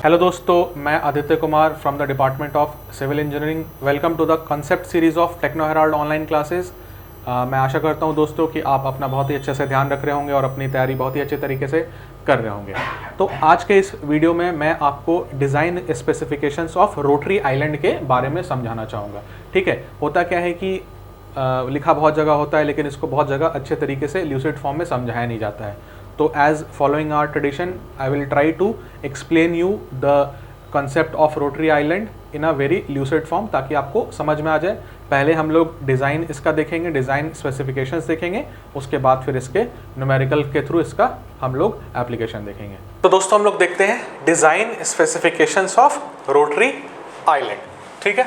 Hello दोस्तों, मैं Aditya Kumar from the department of civil engineering. Welcome to the concept series of Techno Herald online classes. मैं आशा करता हूं दोस्तों कि आप अपना बहुत ही अच्छे से ध्यान रख रहे होंगे और अपनी तैयारी बहुत ही अच्छे तरीके से कर रहे होंगे। तो आज के इस वीडियो में मैं आपको design specifications of rotary island के बारे में समझाना चाहूँगा। ठीक है, होता क्या है कि लिखा बहुत जगह होता है, लेकिन इसको बहुत जगह अच्छे तरीके से ल्यूसिड फॉर्म में समझाया नहीं जाता है। तो as following our tradition, I will try to explain you the concept of rotary island in a very lucid form, ताकि आपको समझ में आ जाए। पहले हम लोग डिज़ाइन इसका देखेंगे, डिज़ाइन स्पेसिफिकेशंस देखेंगे, उसके बाद फिर इसके न्यूमेरिकल के थ्रू इसका हम लोग एप्लीकेशन देखेंगे। तो दोस्तों हम लोग देखते हैं design specifications of rotary island. ठीक है,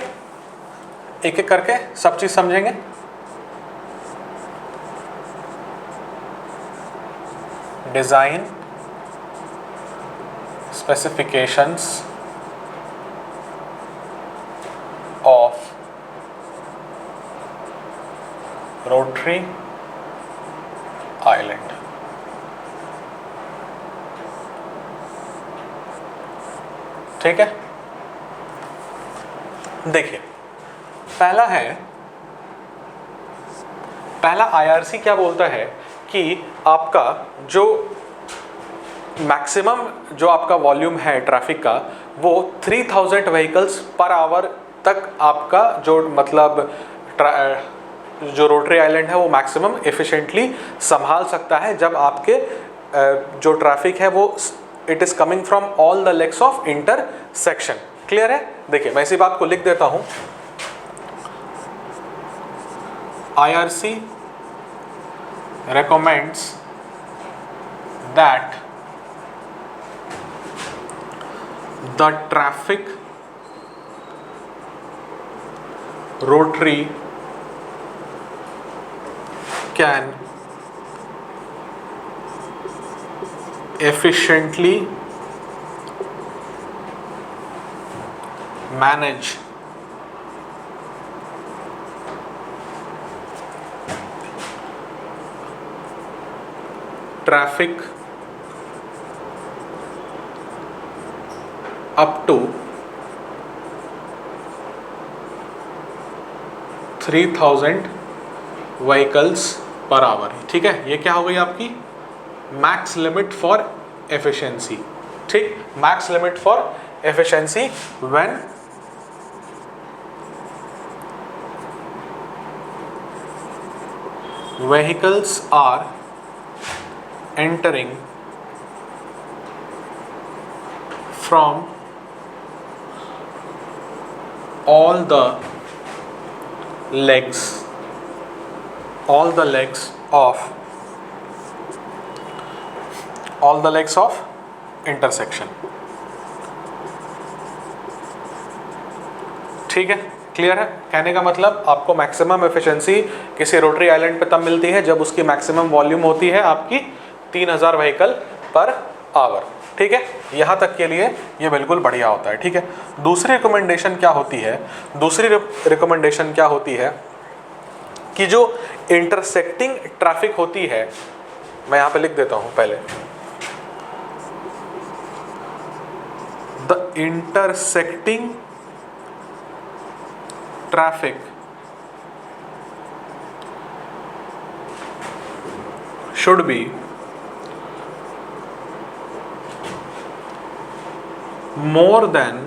एक एक करके सब चीज़ समझेंगे। Design specifications of rotary island. ठीक है, देखिए पहला IRC क्या बोलता है कि आपका जो मैक्सिमम जो आपका वॉल्यूम है ट्रैफिक का, वो 3000 व्हीकल्स पर आवर तक आपका जो मतलब जो रोटरी आइलैंड है वो मैक्सिमम एफिशिएंटली संभाल सकता है, जब आपके जो ट्रैफिक है वो it is coming from all the legs of intersection. Clear है? देखिए मैं इसी बात को लिख देता हूं। IRC recommends that the traffic rotary can efficiently manage traffic up to 3000 vehicles per hour. ठीक है, ये क्या हो गई आपकी मैक्स लिमिट फॉर एफिशिएंसी। ठीक, max limit for efficiency when vehicles are entering from all the legs of intersection। ठीक है, क्लियर है? कहने का मतलब आपको मैक्सिमम एफिशिएंसी किसी रोटरी आइलैंड पे तब मिलती है जब उसकी मैक्सिमम वॉल्यूम होती है आपकी 3000 व्हीकल पर आवर। ठीक है, यहाँ तक के लिए ये बिल्कुल बढ़िया होता है। ठीक है, दूसरी रिकमेंडेशन क्या होती है? दूसरी रिकमेंडेशन क्या होती है कि जो इंटरसेक्टिंग ट्रैफिक होती है, मैं यहाँ पे लिख देता हूँ पहले, the intersecting traffic should be more than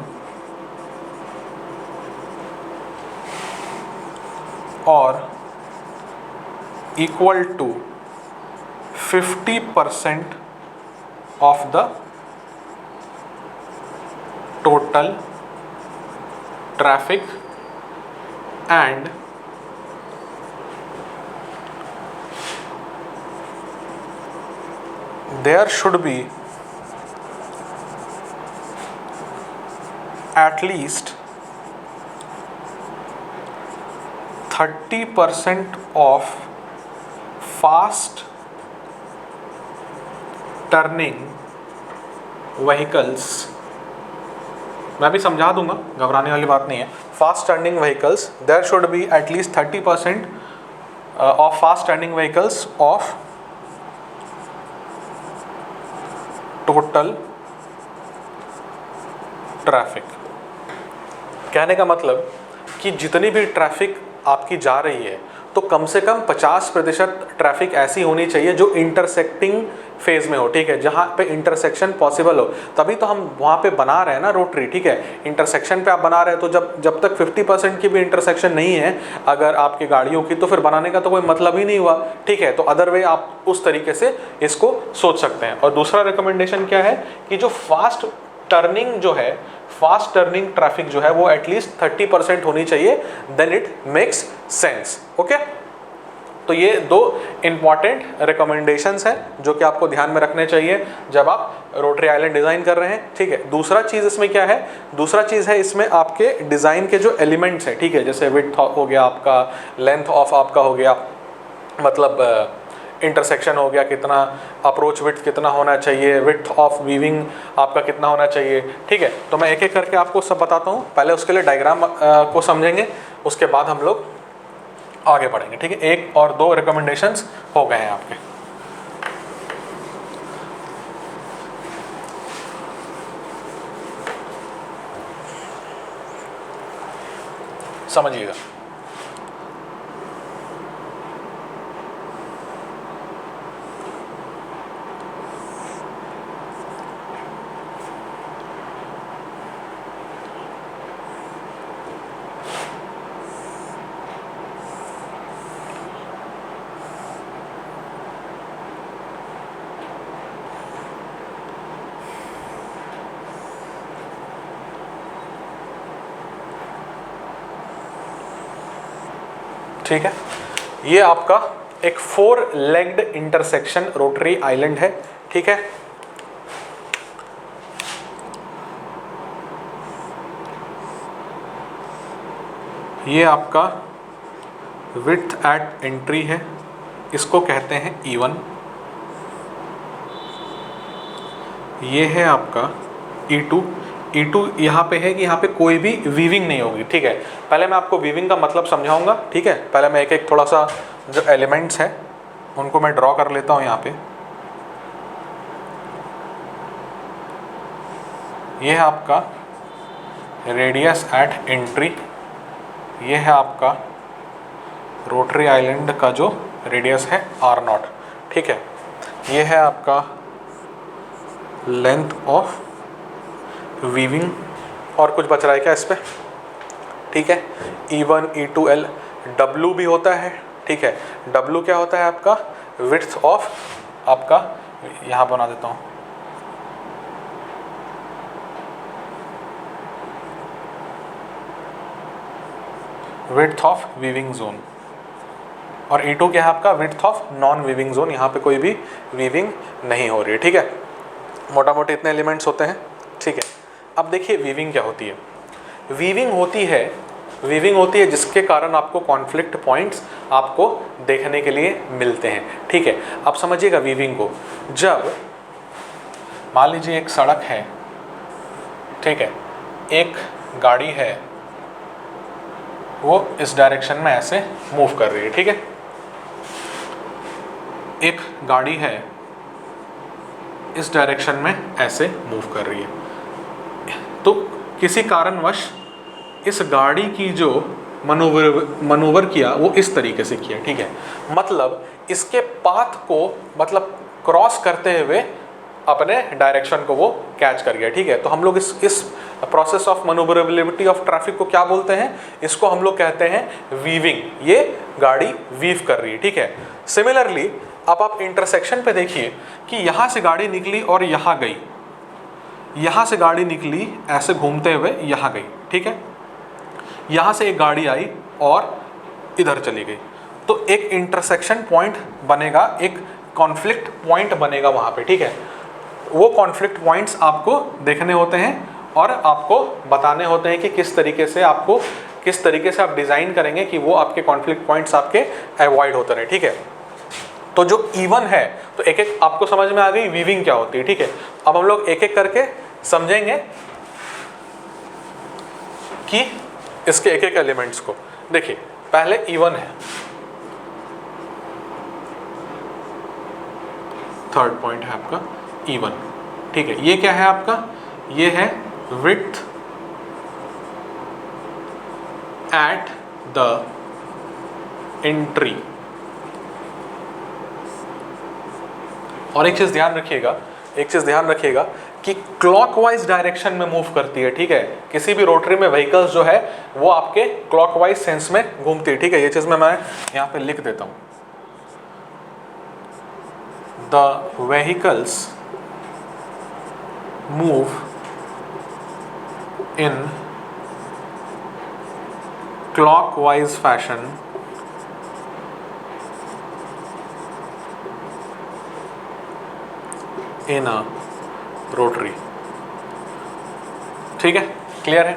or equal to 50% of the total traffic, and there should be at least 30% of fast turning vehicles मैं भी समझा दूंगा, घबराने वाली बात नहीं है। Fast turning vehicles, there should be at least 30% of fast turning vehicles of total traffic, कहने का मतलब कि जितनी भी ट्रैफिक आपकी जा रही है तो कम से कम 50% ट्रैफिक ऐसी होनी चाहिए जो इंटरसेक्टिंग फेज में हो, ठीक है, जहाँ पे इंटरसेक्शन पॉसिबल हो, तभी तो हम वहाँ पे बना रहे हैं ना रोटरी, ठीक है। इंटरसेक्शन पे आप बना रहे हैं तो जब तक 50% की भी इंटरसेक्शन नहीं है अगर आपकी गाड़ियों की, तो फिर बनाने का तो कोई मतलब ही नहीं हुआ, ठीक है। तो अदर वे आप उस तरीके से इसको सोच सकते हैं। और दूसरा रिकमेंडेशन क्या है कि जो फास्ट टर्निंग ट्रैफिक जो है वो एटलीस्ट 30% होनी चाहिए, then it makes sense, okay. तो ये दो इंपॉर्टेंट रिकमेंडेशंस हैं जो कि आपको ध्यान में रखने चाहिए जब आप रोटरी आइलैंड डिज़ाइन कर रहे हैं, ठीक है। दूसरा चीज़ इसमें क्या है, दूसरा चीज़ है इसमें आपके डिज़ाइन के जो एलिमेंट्स हैं, ठीक है, जैसे विड्थ हो गया आपका, लेंथ ऑफ आपका हो गया, मतलब इंटरसेक्शन हो गया कितना, अप्रोच विड्थ कितना होना चाहिए, विड्थ ऑफ वीविंग आपका कितना होना चाहिए, ठीक है। तो मैं एक एक करके आपको सब बताता हूँ। पहले उसके लिए डायग्राम को समझेंगे, उसके बाद हम लोग आगे बढ़ेंगे, ठीक है। 1 और 2 रिकमेंडेशंस हो गए हैं आपके। समझिएगा। ठीक है, ये आपका एक 4 लेग्ड इंटरसेक्शन रोटरी आइलैंड है, ठीक है। ये आपका विड्थ एट एंट्री है, इसको कहते हैं E1। ये है आपका E2। E2 यहाँ पे है कि यहाँ पे कोई भी वीविंग नहीं होगी, ठीक है। पहले मैं आपको वीविंग का मतलब समझाऊंगा, ठीक है। पहले मैं एक एक थोड़ा सा जो एलिमेंट्स हैं उनको मैं ड्रॉ कर लेता हूँ यहाँ पे। ये है आपका रेडियस एट एंट्री, ये है आपका रोटरी आइलैंड का जो रेडियस है R0, ठीक है। ये है आपका लेंथ ऑफ वीविंग, और कुछ बच रहा है क्या इस पे, ठीक है। E1 E2L, W भी होता है, ठीक है। W क्या होता है आपका, विड्थ ऑफ आपका, यहाँ बना देता हूँ, विड्थ ऑफ वीविंग जोन। और E2 क्या है आपका, width of non weaving zone, यहाँ पे कोई भी वीविंग नहीं हो रही है, ठीक है। मोटा मोटे इतने एलिमेंट्स होते हैं, ठीक है। अब देखिए वीविंग क्या होती है। वीविंग होती है जिसके कारण आपको कॉन्फ्लिक्ट पॉइंट्स आपको देखने के लिए मिलते हैं, ठीक है। अब समझिएगा वीविंग को, जब मान लीजिए एक सड़क है, ठीक है, एक गाड़ी है, वो इस डायरेक्शन में ऐसे मूव कर रही है, ठीक है। एक गाड़ी है इस डायरेक्शन में ऐसे मूव कर रही है, तो किसी कारणवश इस गाड़ी की जो मनोवर किया वो इस तरीके से किया, ठीक है। मतलब इसके पाथ को मतलब क्रॉस करते हुए अपने डायरेक्शन को वो कैच कर गया, ठीक है। तो हम लोग इस process of manoeuvrability of traffic को क्या बोलते हैं, इसको हम लोग कहते हैं वीविंग। ये गाड़ी वीव कर रही है, ठीक है। सिमिलरली अब आप इंटरसेक्शन पे देखिए कि यहाँ से गाड़ी निकली और यहाँ गई, यहाँ से गाड़ी निकली ऐसे घूमते हुए यहाँ गई, ठीक है। यहाँ से एक गाड़ी आई और इधर चली गई, तो एक इंटरसेक्शन पॉइंट बनेगा, एक कॉन्फ्लिक्ट पॉइंट बनेगा वहाँ पे, ठीक है। वो कॉन्फ्लिक्ट पॉइंट्स आपको देखने होते हैं और आपको बताने होते हैं कि किस तरीके से आप डिज़ाइन करेंगे कि वो आपके कॉन्फ्लिक्ट पॉइंट्स आपके अवॉइड होते रहे, ठीक है। तो जो E1 है, तो एक एक आपको समझ में आ गई वीविंग क्या होती है, ठीक है। अब हम लोग एक एक करके समझेंगे कि इसके एक एक एलिमेंट्स को। देखिए पहले E1 है, थर्ड पॉइंट है आपका E1, ठीक है। ये क्या है आपका, ये है विड्थ at the entry। और एक चीज ध्यान रखिएगा कि क्लॉकवाइज डायरेक्शन में मूव करती है, ठीक है। किसी भी रोटरी में व्हीकल्स जो है वो आपके क्लॉकवाइज सेंस में घूमती है, ठीक है। ये चीज मैं यहां पे लिख देता हूं। The vehicles move in clockwise fashion in a rotary, ठीक है, क्लियर है।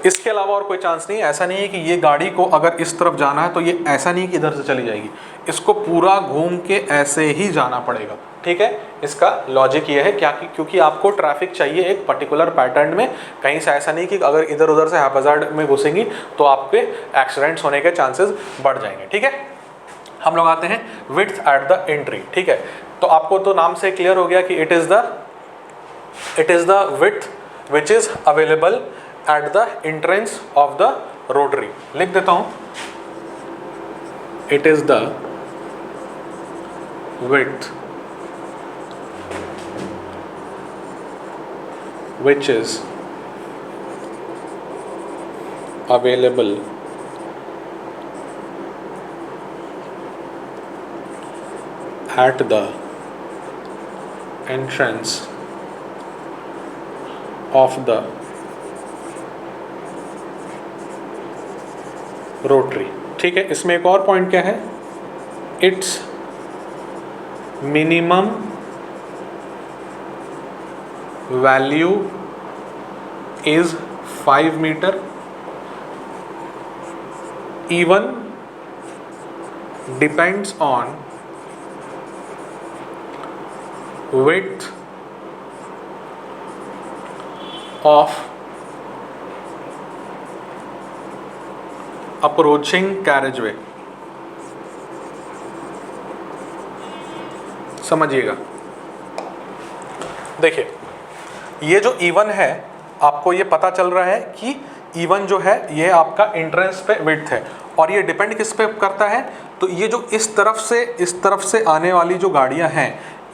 इसके अलावा और कोई चांस नहीं है। ऐसा नहीं है कि ये गाड़ी को अगर इस तरफ जाना है तो ये ऐसा नहीं कि इधर से चली जाएगी, इसको पूरा घूम के ऐसे ही जाना पड़ेगा, ठीक है। इसका लॉजिक ये है क्या कि क्योंकि आपको ट्रैफिक चाहिए एक पर्टिकुलर पैटर्न में, कहीं से ऐसा नहीं कि अगर इधर उधर से हैप्पैज़ार्ड में घुसेंगी तो आपके एक्सीडेंट्स होने के चांसेस बढ़ जाएंगे, ठीक है। हम लोग आते हैं विड्थ एट द एंट्री, ठीक है। तो आपको तो नाम से क्लियर हो गया कि it is the width which is available at the entrance of the rotary. लिख देता हूं, it is the width which is available at the entrance of the rotary, ठीक है। इसमें एक और पॉइंट क्या है, its minimum value is 5 metre, even depends on width of approaching carriageway। समझिएगा, देखिए ये जो E1 है आपको ये पता चल रहा है कि E1 जो है ये आपका एंट्रेंस पे विड्थ है, और ये डिपेंड किस पे करता है, तो ये जो इस तरफ से आने वाली जो गाड़ियां हैं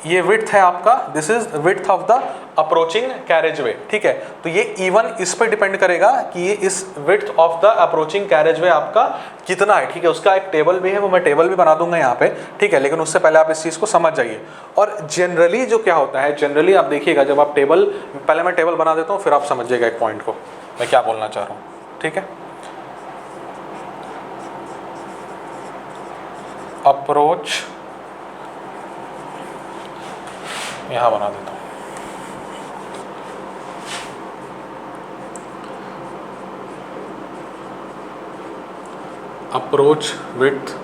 ये विड्थ है आपका, this is width of the approaching carriageway, ठीक है। तो ये E1 इस पे डिपेंड करेगा कि ये इस width of the approaching carriageway आपका कितना है, ठीक है। उसका एक टेबल भी है, वो मैं टेबल भी बना दूंगा यहाँ पे, ठीक है। लेकिन उससे पहले आप इस चीज़ को समझ जाइए। और जनरली जो क्या होता है, जनरली आप देखिएगा जब आप टेबल, पहले मैं टेबल बना देता हूँ फिर आप समझिएगा एक पॉइंट को मैं क्या बोलना चाह रहा हूँ, ठीक है। अप्रोच यहाँ बना देता हूँ, अप्रोच विड्थ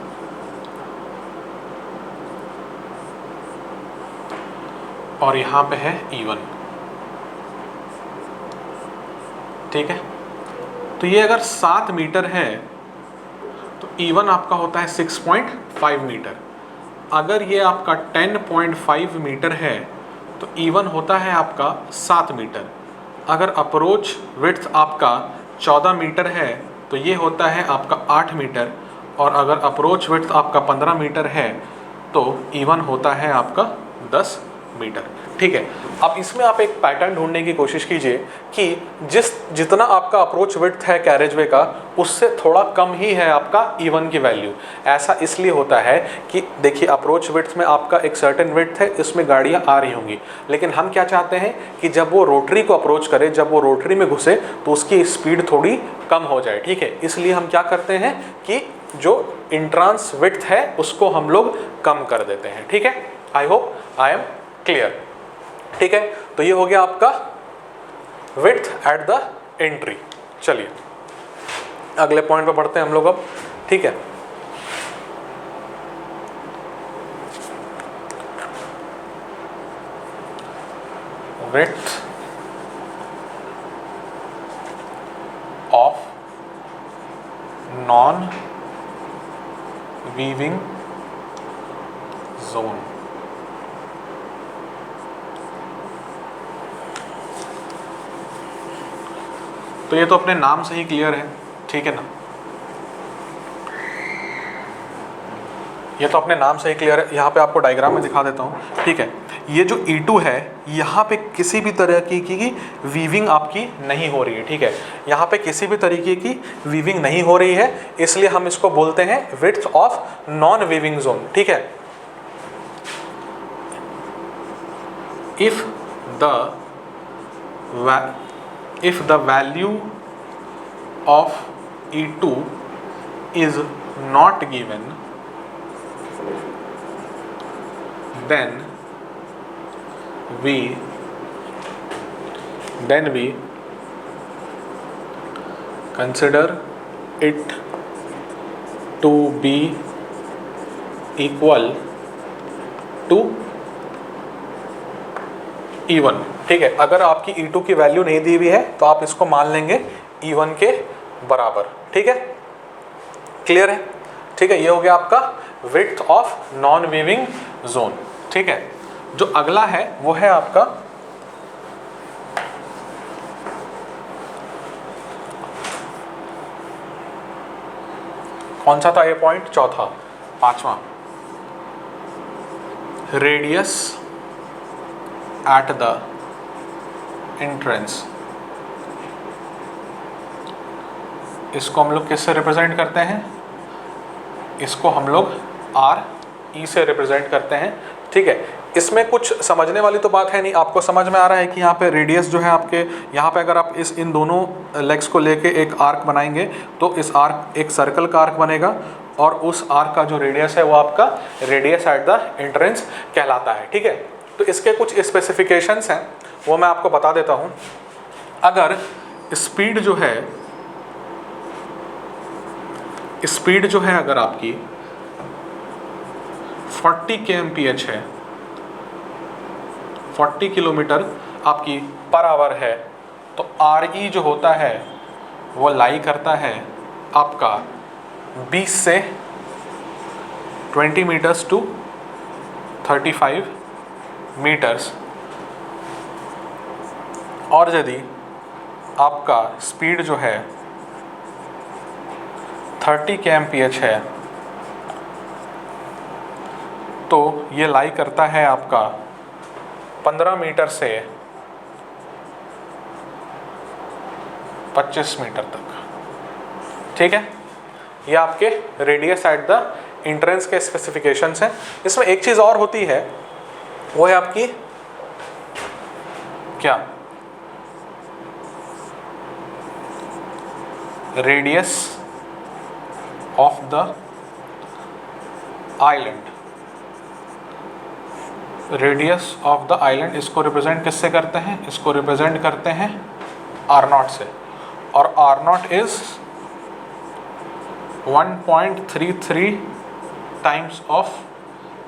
और यहाँ पे है E1, ठीक है। तो ये अगर 7 मीटर है तो E1 आपका होता है 6.5 मीटर। अगर ये आपका 10.5 मीटर है तो E1 होता है आपका 7 मीटर। अगर अप्रोच विड्थ आपका 14 मीटर है तो ये होता है आपका 8 मीटर, और अगर अप्रोच विड्थ आपका 15 मीटर है तो E1 होता है आपका 10 मीटर, ठीक है। अब इसमें आप एक पैटर्न ढूंढने की कोशिश कीजिए कि जितना आपका अप्रोच विड्थ है कैरेजवे का उससे थोड़ा कम ही है आपका E1 की वैल्यू। ऐसा इसलिए होता है कि देखिए अप्रोच विड्थ में आपका एक सर्टेन विड्थ है, इसमें गाड़ियां आ रही होंगी, लेकिन हम क्या चाहते हैं कि जब वो रोटरी को अप्रोच करे, जब वो रोटरी में घुसे तो उसकी स्पीड थोड़ी कम हो जाए, ठीक है। इसलिए हम क्या करते हैं कि जो इंट्रांस विड्थ है उसको हम लोग कम कर देते हैं, ठीक है। I hope I am clear, ठीक है। तो ये हो गया आपका विड्थ एट द एंट्री। चलिए अगले पॉइंट पे बढ़ते हैं हम लोग अब, ठीक है। Width of non weaving zone. तो ये तो अपने नाम से ही क्लियर है, ठीक है ना। ये तो अपने नाम से ही क्लियर है, यहाँ पे आपको डायग्राम में दिखा देता हूँ, ठीक है। ये जो E2 है, यहाँ पे किसी भी तरह की वीविंग आपकी नहीं हो रही है, ठीक है। यहाँ पे किसी भी तरीके की वीविंग नहीं हो रही है, इसलिए हम इसको बोलते हैं width of non weaving zone, ठीक है। if the value of E2 is not given, then we consider it to be equal to E1, ठीक है। अगर आपकी E2 की वैल्यू नहीं दी हुई है तो आप इसको मान लेंगे E1 के बराबर, ठीक है। क्लियर है, ठीक है। ये हो गया आपका width of non weaving zone, ठीक है। जो अगला है वो है आपका कौन सा था ये पॉइंट, चौथा, पांचवा, रेडियस एट द एंट्रेंस। इसको हम लोग किससे रिप्रेजेंट करते हैं, इसको हम लोग RE से रिप्रेजेंट करते हैं, ठीक है। इसमें कुछ समझने वाली तो बात है नहीं, आपको समझ में आ रहा है कि यहाँ पे रेडियस जो है आपके, यहाँ पे अगर आप इन दोनों लेग्स को लेके एक आर्क बनाएंगे तो इस आर्क एक सर्कल का आर्क बनेगा और उस आर्क का जो रेडियस है वो आपका रेडियस एट द एंट्रेंस कहलाता है, ठीक है। तो इसके कुछ स्पेसिफिकेशंस हैं वो मैं आपको बता देता हूँ। अगर स्पीड जो है अगर आपकी 40 kmph है, 40 किलोमीटर आपकी पर आवर है, तो RE जो होता है वो लाई करता है आपका 20 से 20 मीटर्स टू 35 मीटर्स। और यदि आपका स्पीड जो है 30 kmph है तो ये लाई करता है आपका 15 मीटर से 25 मीटर तक, ठीक है। ये आपके रेडियस एट द एंट्रेंस के स्पेसिफिकेशंस हैं। इसमें एक चीज़ और होती है, वो है आपकी क्या, radius of the island. Radius of the island इसको रिप्रेजेंट किससे करते हैं, इसको रिप्रेजेंट करते हैं R0 से, और R0 is 1.33 times of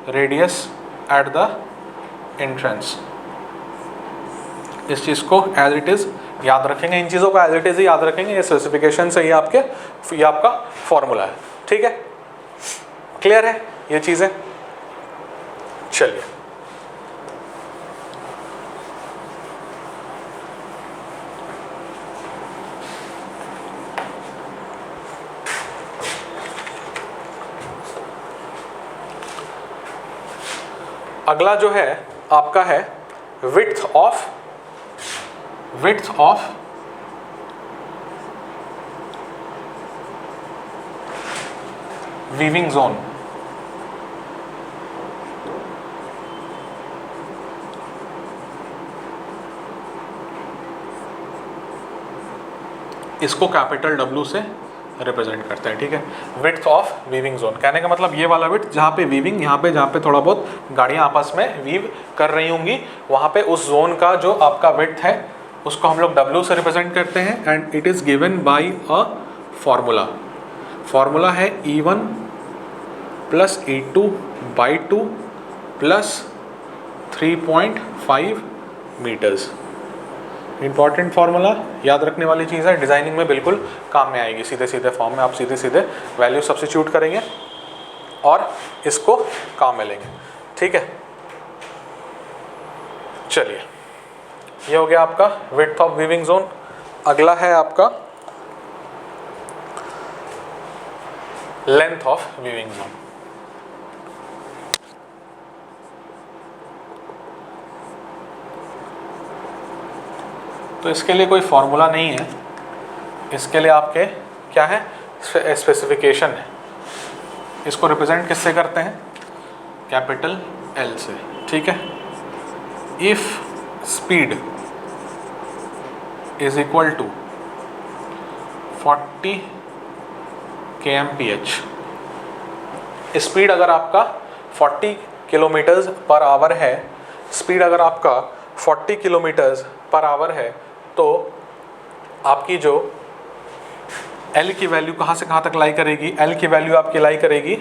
radius at the entrance. इस चीज़ को एज इट इज़ याद रखेंगे, इन चीज़ों को एज इट इज़ ही याद रखेंगे। ये स्पेसिफिकेशन से ये आपका फॉर्मूला है, ठीक है। क्लियर है ये चीज़ें। चलिए अगला जो है आपका है विड्थ ऑफ वीविंग जोन। इसको कैपिटल W से रिप्रेजेंट करते हैं, ठीक है। विड्थ ऑफ वीविंग जोन कहने का मतलब ये वाला विड्थ जहाँ पे वीविंग, यहाँ पे जहाँ पे थोड़ा बहुत गाड़ियाँ आपस में वीव कर रही होंगी, वहाँ पे उस जोन का जो आपका विड्थ है उसको हम लोग W से रिप्रेजेंट करते हैं। And it is given by a formula है E1 plus E2 by 2 plus 3.5 metres. Important formula, याद रखने वाली चीज़ है, डिज़ाइनिंग में बिल्कुल काम में आएगी। सीधे सीधे फॉर्म में आप सीधे सीधे वैल्यू सब्स्टिट्यूट करेंगे और इसको काम में लेंगे, ठीक है। चलिए ये हो गया आपका विड्थ ऑफ वीविंग जोन। अगला है आपका लेंथ ऑफ वीविंग जोन। तो इसके लिए कोई फॉर्मूला नहीं है, इसके लिए आपके क्या है, स्पेसिफिकेशन है। इसको रिप्रेजेंट किससे करते हैं, कैपिटल एल से, ठीक है। If speed is equal to 40 kmph, speed अगर आपका 40 किलोमीटर्स पर आवर है, स्पीड अगर आपका 40 किलोमीटर्स पर आवर है, तो आपकी जो L की वैल्यू कहाँ से कहाँ तक लाई करेगी, L की वैल्यू आपकी लाई करेगी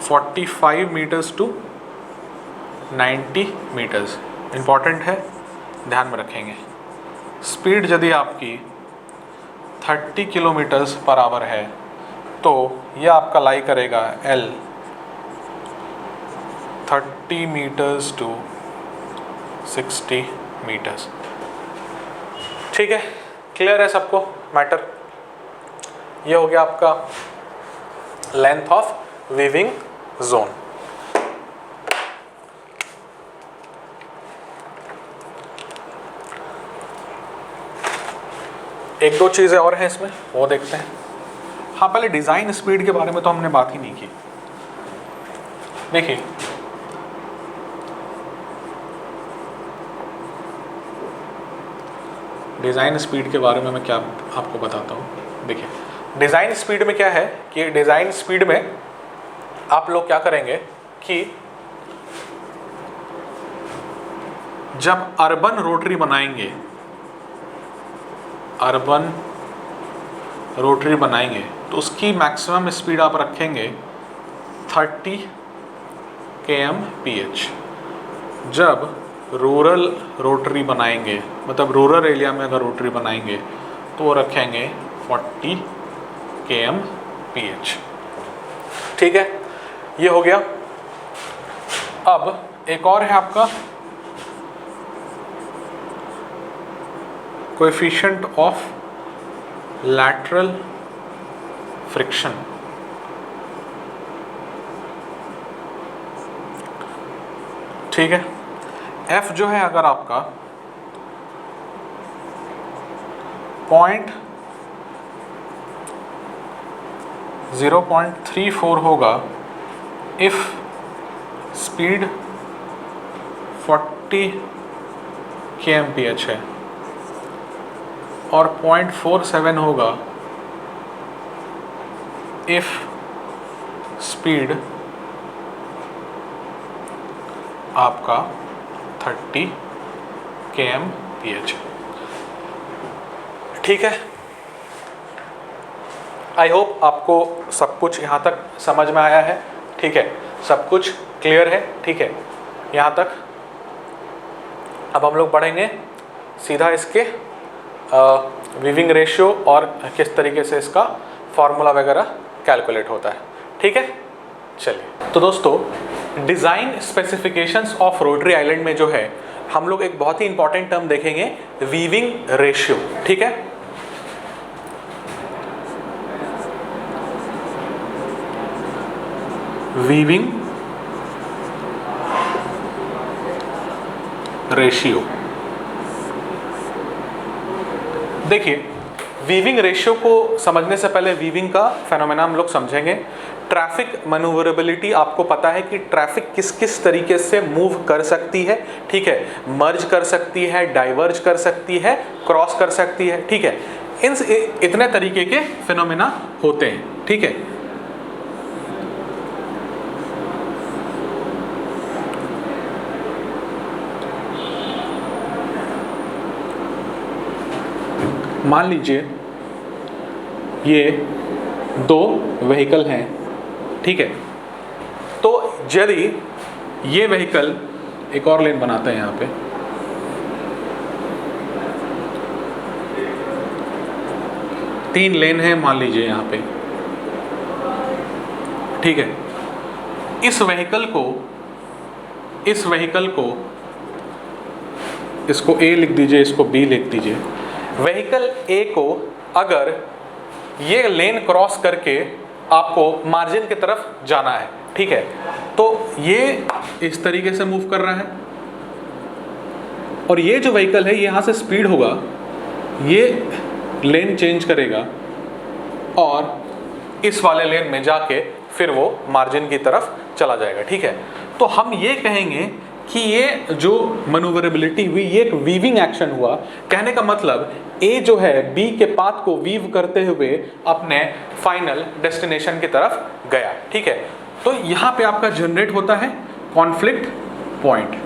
45 मीटर्स टू 90 मीटर्स। इम्पॉर्टेंट है, ध्यान में रखेंगे। स्पीड यदि आपकी 30 किलोमीटर्स पर आवर है तो यह आपका लाई करेगा L 30 मीटर्स टू 60 मीटर्स। ठीक है, क्लियर है सबको मैटर। ये हो गया आपका लेंथ ऑफ वीविंग जोन। एक दो चीज़ें और हैं इसमें, वो देखते हैं। हाँ, पहले डिज़ाइन स्पीड के बारे में तो हमने बात ही नहीं की। देखिए, डिज़ाइन स्पीड के बारे में मैं क्या आपको बताता हूँ। देखिए, डिज़ाइन स्पीड में क्या है कि डिज़ाइन स्पीड में आप लोग क्या करेंगे कि जब अर्बन रोटरी बनाएंगे, अर्बन रोटरी बनाएंगे तो उसकी मैक्सिमम स्पीड आप रखेंगे 30 kmph। जब रूरल रोटरी बनाएंगे, मतलब रूरल एरिया में अगर रोटरी बनाएंगे तो वो रखेंगे 40 kmph। ठीक है, ये हो गया। अब एक और है आपका कोएफिशिएंट ऑफ लैटरल फ्रिक्शन। ठीक है, F जो है अगर आपका 0.34 होगा इफ स्पीड 40 kmph है, और 0.47 होगा इफ स्पीड आपका 30 kmph। ठीक है, आई होप आपको सब कुछ यहाँ तक समझ में आया है। ठीक है, सब कुछ क्लियर है। ठीक है, यहाँ तक। अब हम लोग बढ़ेंगे सीधा इसके वीविंग रेशियो और किस तरीके से इसका फार्मूला वगैरह कैलकुलेट होता है। ठीक है, चलिए। तो दोस्तों, design specifications of rotary island में जो है हम लोग एक बहुत ही इंपॉर्टेंट टर्म देखेंगे, वीविंग रेशियो। ठीक है, वीविंग रेशियो। देखिए, वीविंग रेशियो को समझने से पहले वीविंग का फेनोमेना हम लोग समझेंगे। ट्रैफिक मैन्यूवरेबिलिटी, आपको पता है कि ट्रैफिक किस किस तरीके से मूव कर सकती है। ठीक है, मर्ज कर सकती है, डाइवर्ज कर सकती है, क्रॉस कर सकती है। ठीक है, इन इतने तरीके के फेनोमेना होते हैं। ठीक है, मान लीजिए ये दो व्हीकल हैं। ठीक है, तो यदि ये व्हीकल, एक और लेन बनाते हैं यहाँ पे, तीन लेन है मान लीजिए यहाँ पे। ठीक है, इस व्हीकल को इसको A लिख दीजिए, इसको B लिख दीजिए। व्हीकल A को अगर ये लेन क्रॉस करके आपको मार्जिन की तरफ जाना है, ठीक है। तो ये इस तरीके से मूव कर रहा है और ये जो व्हीकल है यहाँ से स्पीड होगा, ये लेन चेंज करेगा और इस वाले लेन में जाके फिर वो मार्जिन की तरफ चला जाएगा, ठीक है। तो हम ये कहेंगे कि ये जो मैन्यूवरेबिलिटी हुई ये एक वीविंग एक्शन हुआ। कहने का मतलब ए जो है बी के पाथ को वीव करते हुए अपने फाइनल डेस्टिनेशन की तरफ गया, ठीक है। तो यहाँ पे आपका जनरेट होता है कॉन्फ्लिक्ट पॉइंट,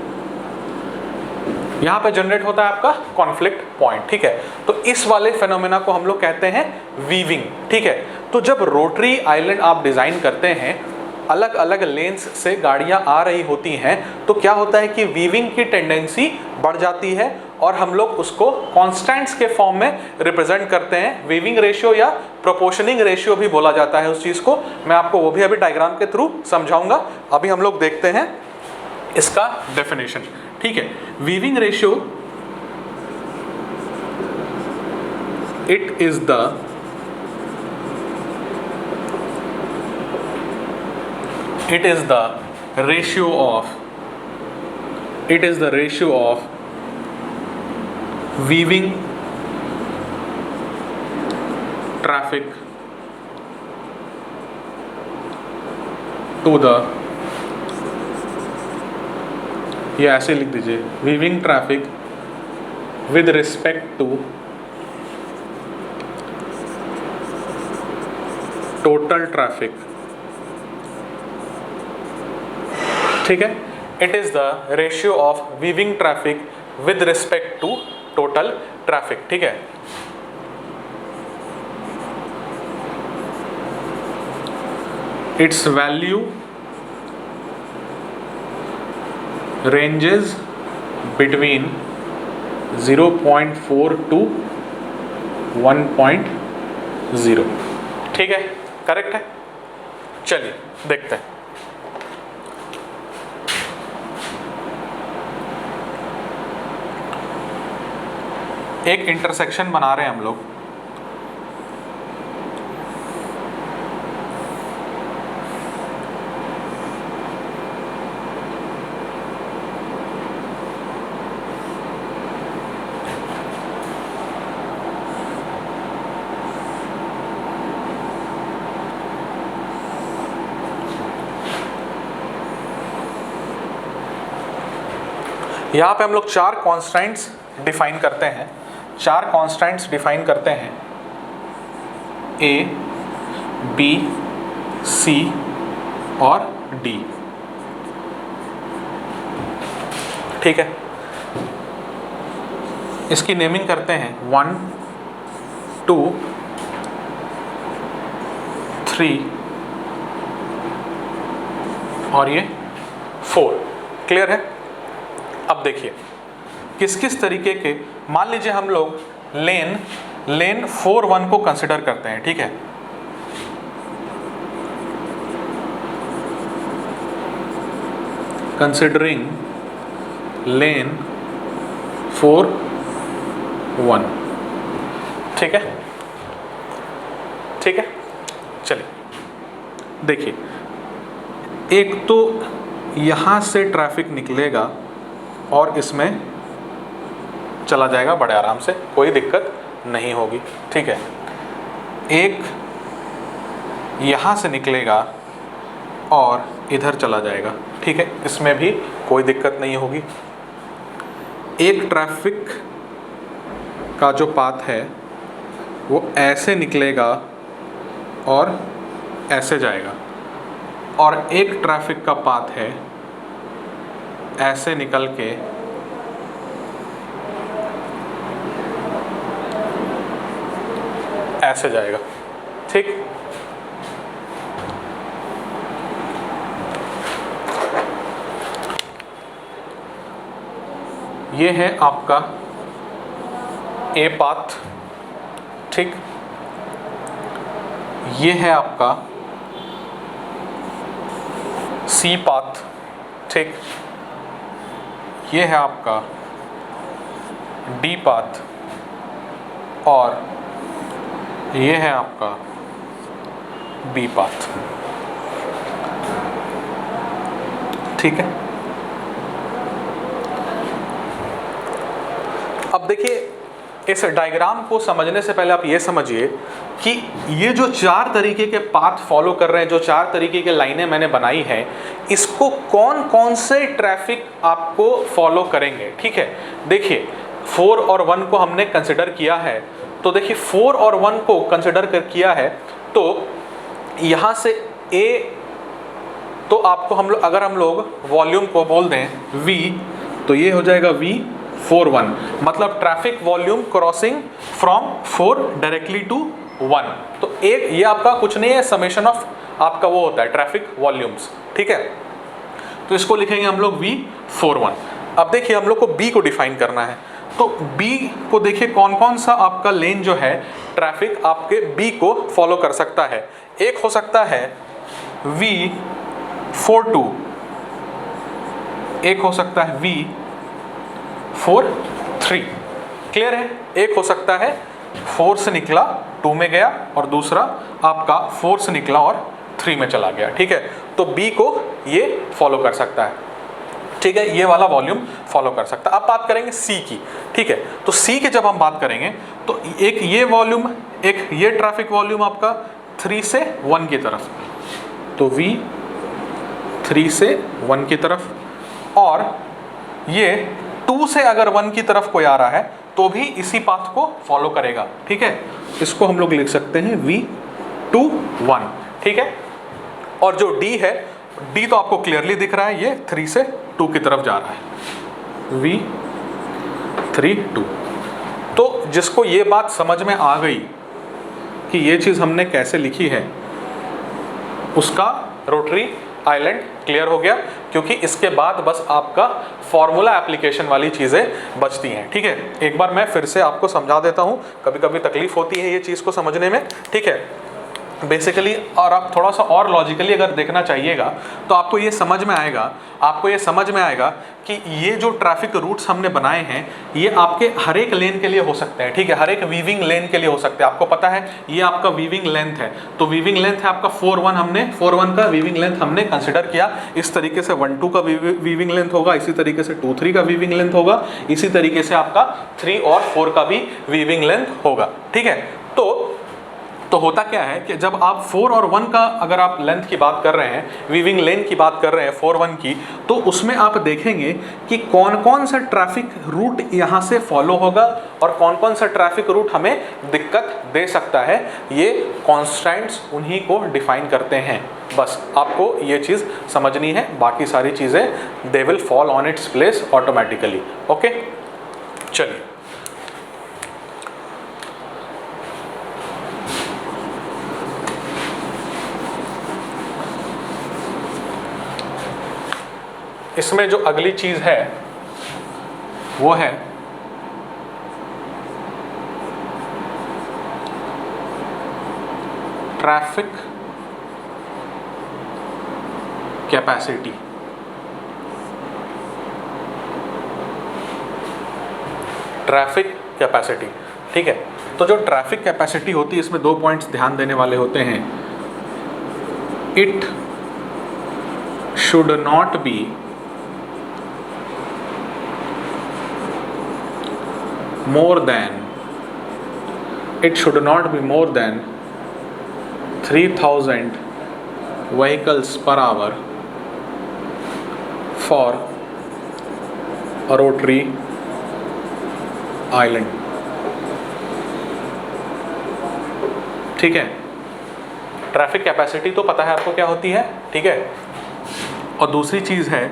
यहाँ पे जनरेट होता है आपका कॉन्फ्लिक्ट पॉइंट, ठीक है। तो इस वाले फेनोमेना को हम लोग कहते हैं वीविंग, ठीक है। तो जब रोटरी आइलैंड आप डिजाइन करते हैं, अलग अलग लेन्स से गाड़ियां आ रही होती हैं, तो क्या होता है कि वीविंग की टेंडेंसी बढ़ जाती है और हम लोग उसको कांस्टेंट्स के फॉर्म में रिप्रेजेंट करते हैं। वीविंग रेशियो या प्रोपोर्शनिंग रेशियो भी बोला जाता है उस चीज को। मैं आपको वो भी अभी डायग्राम के थ्रू समझाऊंगा। अभी हम लोग देखते हैं इसका डेफिनेशन, ठीक है। Weaving ratio it is the ratio of weaving traffic to the, ये ऐसे लिख दीजिए, weaving traffic with respect to total traffic, ठीक है। It is the ratio of weaving traffic with respect to total traffic, ठीक है। Its value ranges between 0.4 to 1.0, ठीक है, करेक्ट है। चलिए देखते हैं। एक इंटरसेक्शन बना रहे हैं हम लोग, यहाँ पे हम लोग चार कॉन्स्टेंट्स डिफाइन करते हैं। चार कॉन्स्टेंट्स डिफाइन करते हैं, ए, बी, सी और डी, ठीक है। इसकी नेमिंग करते हैं 1, 2, 3 और ये 4। क्लियर है। अब देखिए किस किस तरीके के, मान लीजिए हम लोग लेन 4-1 को कंसिडर करते हैं, ठीक है। कंसिडरिंग लेन 4-1, ठीक है, ठीक है। चलिए देखिए, एक तो यहाँ से ट्रैफिक निकलेगा और इसमें चला जाएगा बड़े आराम से, कोई दिक्कत नहीं होगी, ठीक है। एक यहाँ से निकलेगा और इधर चला जाएगा, ठीक है, इसमें भी कोई दिक्कत नहीं होगी। एक ट्रैफिक का जो पाथ है वो ऐसे निकलेगा और ऐसे जाएगा, और एक ट्रैफिक का पाथ है ऐसे निकल के ऐसे जाएगा, ठीक। ये है आपका ए पाथ, ठीक। ये है आपका सी पाथ, ठीक। ये है आपका डी पाथ और ये है आपका बी पाथ, ठीक है। अब देखिए, इस डायग्राम को समझने से पहले आप ये समझिए कि ये जो 4 तरीके के पाथ फॉलो कर रहे हैं, जो 4 तरीके के लाइनें मैंने बनाई हैं, इसको कौन कौन से ट्रैफिक आपको फॉलो करेंगे, ठीक है। देखिए 4 और 1 को हमने कंसिडर किया है, तो देखिए 4 और 1 को कंसिडर किया है, तो यहाँ से ए, तो आपको अगर हम लोग वॉल्यूम को बोल दें V, तो ये हो जाएगा V41, मतलब traffic volume crossing from 4 directly to 1। तो एक ये आपका कुछ नहीं है, समेशन ऑफ आपका वो होता है ट्रैफिक वॉल्यूम्स, ठीक है। तो इसको लिखेंगे हम लोग V41। अब देखिए हम लोग को B को डिफाइन करना है, तो B को देखिए कौन कौन सा आपका लेन जो है ट्रैफिक आपके B को फॉलो कर सकता है। एक हो सकता है V42, एक हो सकता है V43, क्लियर है। एक हो सकता है 4 से निकला 2 में गया, और दूसरा आपका 4 से निकला और 3 में चला गया, ठीक है। तो B को ये फॉलो कर सकता है, ठीक है, ये वाला वॉल्यूम फॉलो कर सकता है। अब बात करेंगे C की, ठीक है। तो C की जब हम बात करेंगे, तो एक ये वॉल्यूम, एक ये ट्रैफिक वॉल्यूम आपका 3 से 1 की तरफ, तो V 3 से 1 की तरफ, और ये 2 से अगर 1 की तरफ कोई आ रहा है तो भी इसी पाथ को फॉलो करेगा, ठीक है। इसको हम लोग लिख सकते हैं V21, ठीक है। और जो D है, D तो आपको क्लियरली दिख रहा है, ये 3 से 2 की तरफ जा रहा है, V32। तो जिसको ये बात समझ में आ गई कि ये चीज़ हमने कैसे लिखी है, उसका रोटरी आइलैंड क्लियर हो गया, क्योंकि इसके बाद बस आपका फॉर्मूला एप्लीकेशन वाली चीज़ें बचती हैं, ठीक है। एक बार मैं फिर से आपको समझा देता हूँ, कभी कभी तकलीफ होती है ये चीज़ को समझने में, ठीक है। बेसिकली, और आप थोड़ा सा और लॉजिकली अगर देखना चाहिएगा तो आपको ये समझ में आएगा कि ये जो ट्रैफिक रूट्स हमने बनाए हैं, ये आपके हर एक लेन के लिए हो सकते हैं, ठीक है। हर एक वीविंग लेन के लिए हो सकते हैं। आपको पता है ये आपका वीविंग लेंथ है, तो वीविंग लेंथ है आपका 4-1 का वीविंग लेंथ हमने कंसिडर किया। इस तरीके से 1-2 का वीविंग लेंथ होगा, इसी तरीके से 2-3 का वीविंग लेंथ होगा, इसी तरीके से आपका 3 और 4 का भी वीविंग लेंथ होगा, ठीक है। तो होता क्या है कि जब आप 4 और 1 का अगर आप लेंथ की बात कर रहे हैं, वीविंग लेन की बात कर रहे हैं 4-1 की, तो उसमें आप देखेंगे कि कौन कौन सा ट्रैफिक रूट यहाँ से फॉलो होगा और कौन कौन सा ट्रैफिक रूट हमें दिक्कत दे सकता है। ये कॉन्स्टेंट्स उन्हीं को डिफाइन करते हैं। बस आपको ये चीज़ समझनी है, बाकी सारी चीज़ें they will fall on its place automatically. Okay, चलिए इसमें जो अगली चीज़ है वो है ट्रैफिक कैपेसिटी। ट्रैफिक कैपेसिटी, ठीक है। तो जो ट्रैफिक कैपेसिटी होती है, इसमें 2 पॉइंट्स ध्यान देने वाले होते हैं। It should not be more than 3000 vehicles per hour for a rotary island, ठीक है। ट्रैफिक कैपेसिटी तो पता है आपको क्या होती है, ठीक है। और दूसरी चीज़ है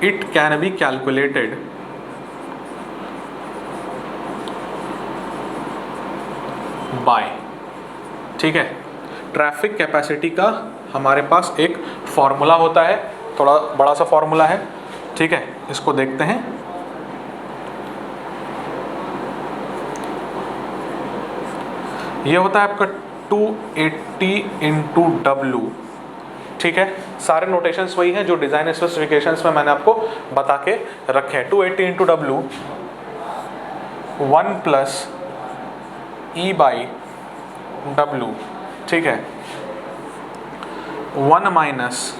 it can be calculated by, ठीक है। ट्रैफिक कैपेसिटी का हमारे पास एक फॉर्मूला होता है, थोड़ा बड़ा सा फॉर्मूला है, ठीक है। इसको देखते हैं। ये होता है आपका 280 × W, ठीक है। सारे नोटेशंस वही हैं जो डिज़ाइन स्पेसिफिकेशंस में मैंने आपको बता के रखे हैं। 280 × W 1 + E/, W, ठीक है, 1 minus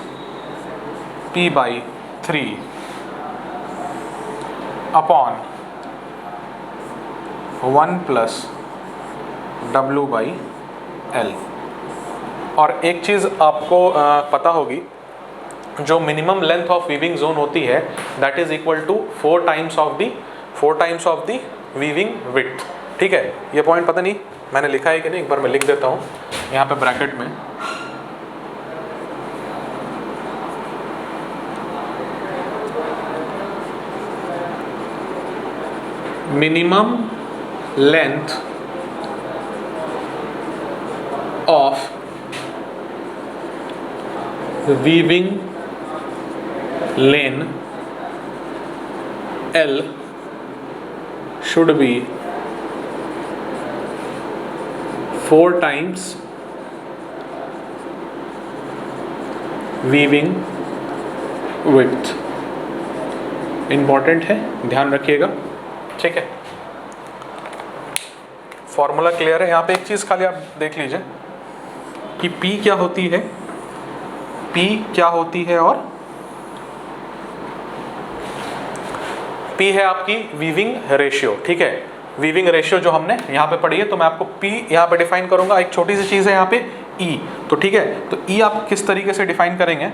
P/3 upon 1 plus W/L। और एक चीज़ आपको पता होगी, जो minimum length of weaving zone होती है that is equal to 4 times of the weaving width, ठीक है। ये पॉइंट पता नहीं मैंने लिखा है कि नहीं, एक बार मैं लिख देता हूँ यहाँ पे ब्रैकेट में। Minimum length of weaving lane L should be 4 times weaving width। Important है, ध्यान रखिएगा, ठीक है। फॉर्मूला क्लियर है। यहाँ पे एक चीज़ खाली आप देख लीजिए कि P क्या होती है, P क्या होती है, और P है आपकी वीविंग रेशियो, ठीक है। वीविंग रेशियो जो हमने यहाँ पे पढ़ी है, तो मैं आपको P यहाँ पे डिफाइन करूंगा। एक छोटी सी चीज़ है यहाँ पे E, तो ठीक है, तो E आप किस तरीके से डिफाइन करेंगे,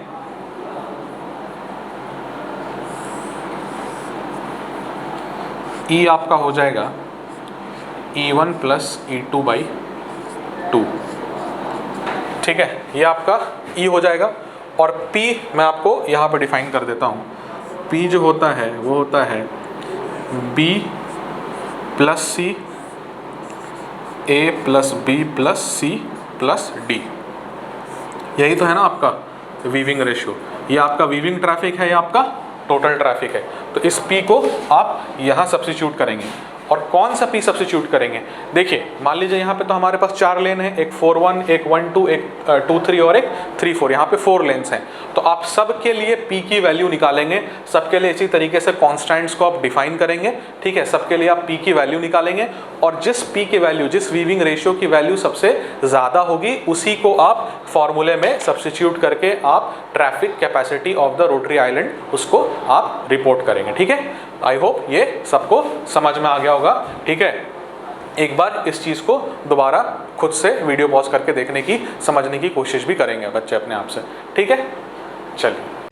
E आपका हो जाएगा E1 प्लस E2/2, ठीक है, ये आपका E हो जाएगा। और P मैं आपको यहाँ पे डिफाइन कर देता हूँ। P जो होता है वो होता है B plus C A plus B plus C plus D। यही तो है ना आपका वीविंग रेशियो। ये आपका वीविंग ट्रैफिक है, ये आपका टोटल ट्रैफिक है। तो इस P को आप यहाँ सब्स्टिट्यूट करेंगे। और कौन सा P सब्स्टिट्यूट करेंगे, देखिए मान लीजिए यहाँ पे तो हमारे पास 4 लेन है, एक 4-1, एक 1-2, एक 2-3 और एक 3-4, यहाँ पे 4 लेन्स हैं। तो आप सब के लिए P की वैल्यू निकालेंगे, सबके लिए इसी तरीके से कॉन्स्टेंट्स को आप डिफाइन करेंगे, ठीक है। सबके लिए आप P की वैल्यू निकालेंगे, और जिस P की वैल्यू, जिस वीविंग रेशियो की वैल्यू सबसे ज़्यादा होगी, उसी को आप फॉर्मूले में सब्स्टिट्यूट करके आप traffic capacity of the rotary island उसको आप रिपोर्ट करेंगे, ठीक है। आई होप ये सबको समझ में आ गया होगा, ठीक है। एक बार इस चीज़ को दोबारा खुद से वीडियो पॉज करके देखने की, समझने की कोशिश भी करेंगे बच्चे अपने आप से, ठीक है। चलिए।